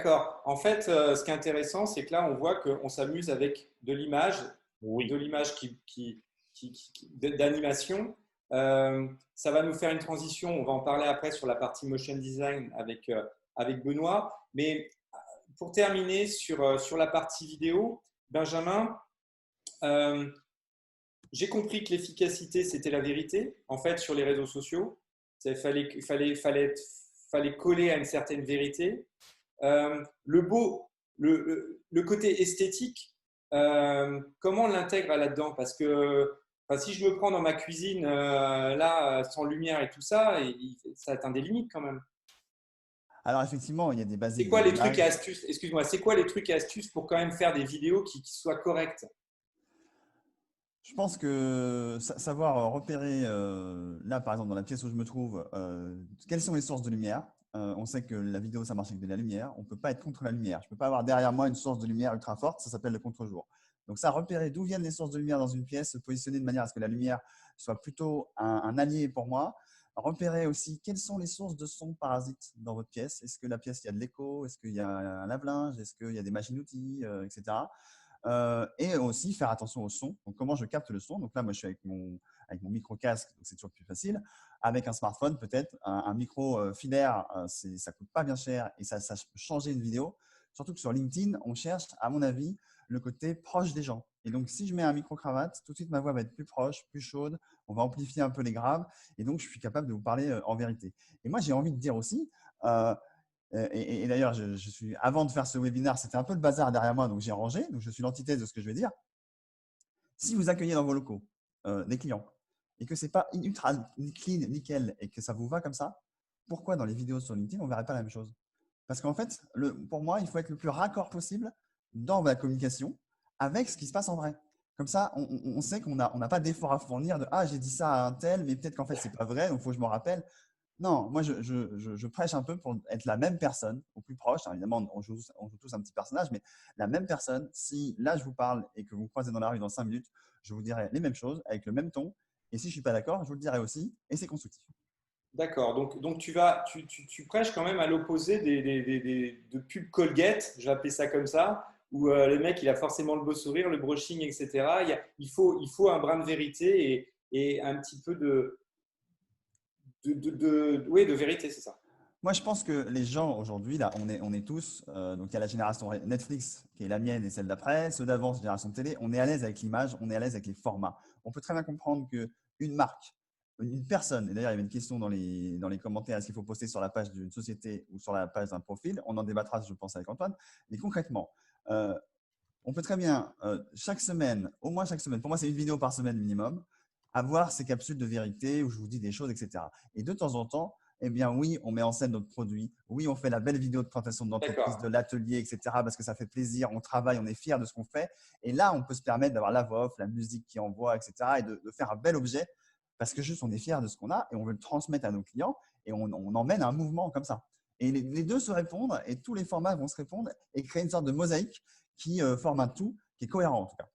D'accord. En fait, ce qui est intéressant, c'est que là, on voit qu'on s'amuse avec de Oui. l'image d'animation. Ça va nous faire une transition. On va en parler après sur la partie motion design avec Benoît. Mais pour terminer sur la partie vidéo, Benjamin, euh, j'ai compris que l'efficacité, c'était la vérité, en fait, sur les réseaux sociaux. Fallait coller à une certaine vérité. Le beau, le côté esthétique, comment on l'intègre là-dedans? Parce que enfin, si je me prends dans ma cuisine, là, sans lumière et tout ça, ça atteint des limites quand même. Alors effectivement, il y a des C'est basiques de quoi les trucs et l'image. astuces? Excuse-moi, c'est quoi les trucs et astuces pour quand même faire des vidéos qui soient correctes? Je pense que savoir repérer, là par exemple dans la pièce où je me trouve, quelles sont les sources de lumière. On sait que la vidéo ça marche avec de la lumière. On ne peut pas être contre la lumière. Je ne peux pas avoir derrière moi une source de lumière ultra forte, ça s'appelle le contre-jour. Donc ça, repérer d'où viennent les sources de lumière dans une pièce, se positionner de manière à ce que la lumière soit plutôt un allié pour moi. Repérer aussi quelles sont les sources de sons parasites dans votre pièce. Est-ce que la pièce, il y a de l'écho? Est-ce qu'il y a un lave-linge? Est-ce qu'il y a des machines-outils, etc. Et aussi faire attention au son. Donc, comment je capte le son? Donc là, moi, je suis avec mon micro-casque, donc c'est toujours plus facile. Avec un smartphone, peut-être, un micro filaire, ça coûte pas bien cher et ça peut changer une vidéo. Surtout que sur LinkedIn, on cherche, à mon avis, le côté proche des gens. Et donc, si je mets un micro-cravate, tout de suite, ma voix va être plus proche, plus chaude. On va amplifier un peu les graves. Et donc, je suis capable de vous parler en vérité. Et moi, j'ai envie de dire aussi, et d'ailleurs, avant de faire ce webinaire, c'était un peu le bazar derrière moi, donc j'ai rangé. Donc, je suis l'antithèse de ce que je vais dire. Si vous accueillez dans vos locaux des clients et que ce n'est pas ultra clean, nickel, et que ça vous va comme ça, pourquoi dans les vidéos sur LinkedIn, on ne verrait pas la même chose? Parce qu'en fait, pour moi, il faut être le plus raccord possible dans la communication avec ce qui se passe en vrai. Comme ça, on sait qu'on n'a pas d'effort à fournir de « Ah, j'ai dit ça à un tel, mais peut-être qu'en fait, ce n'est pas vrai, donc il faut que je me rappelle. » Non, moi, je prêche un peu pour être la même personne, au plus proche. Alors, évidemment, on joue tous un petit personnage, mais la même personne. Si là, je vous parle et que vous me croisez dans la rue dans 5 minutes, je vous dirai les mêmes choses avec le même ton. Et si je ne suis pas d'accord, je vous le dirai aussi. Et c'est constructif. D'accord. Donc tu prêches quand même à l'opposé de pub Colgate, je vais appeler ça comme ça, où le mec, il a forcément le beau sourire, le brushing, etc. Il faut un brin de vérité et un petit peu oui, de vérité, c'est ça. Moi, je pense que les gens aujourd'hui, là, on est tous, donc il y a la génération Netflix qui est la mienne et celle d'après, ceux d'avant, c'est la génération télé, on est à l'aise avec l'image, on est à l'aise avec les formats. On peut très bien comprendre qu'une marque, une personne, et d'ailleurs il y avait une question dans les commentaires, est-ce qu'il faut poster sur la page d'une société ou sur la page d'un profil? On en débattra, je pense, avec Antoine. Mais concrètement, euh, on peut très bien, chaque semaine, au moins chaque semaine, pour moi c'est une vidéo par semaine minimum, avoir ces capsules de vérité où je vous dis des choses, etc. Et de temps en temps, eh bien oui, on met en scène notre produit. Oui, on fait la belle vidéo de présentation de l'entreprise, de D'accord. l'atelier, etc. parce que ça fait plaisir, on travaille, on est fier de ce qu'on fait. Et là, on peut se permettre d'avoir la voix off, la musique qui envoie, etc. et de faire un bel objet parce que juste on est fier de ce qu'on a et on veut le transmettre à nos clients et on emmène un mouvement comme ça. Et les deux se répondent et tous les formats vont se répondre et créer une sorte de mosaïque qui forme un tout qui est cohérent en tout cas.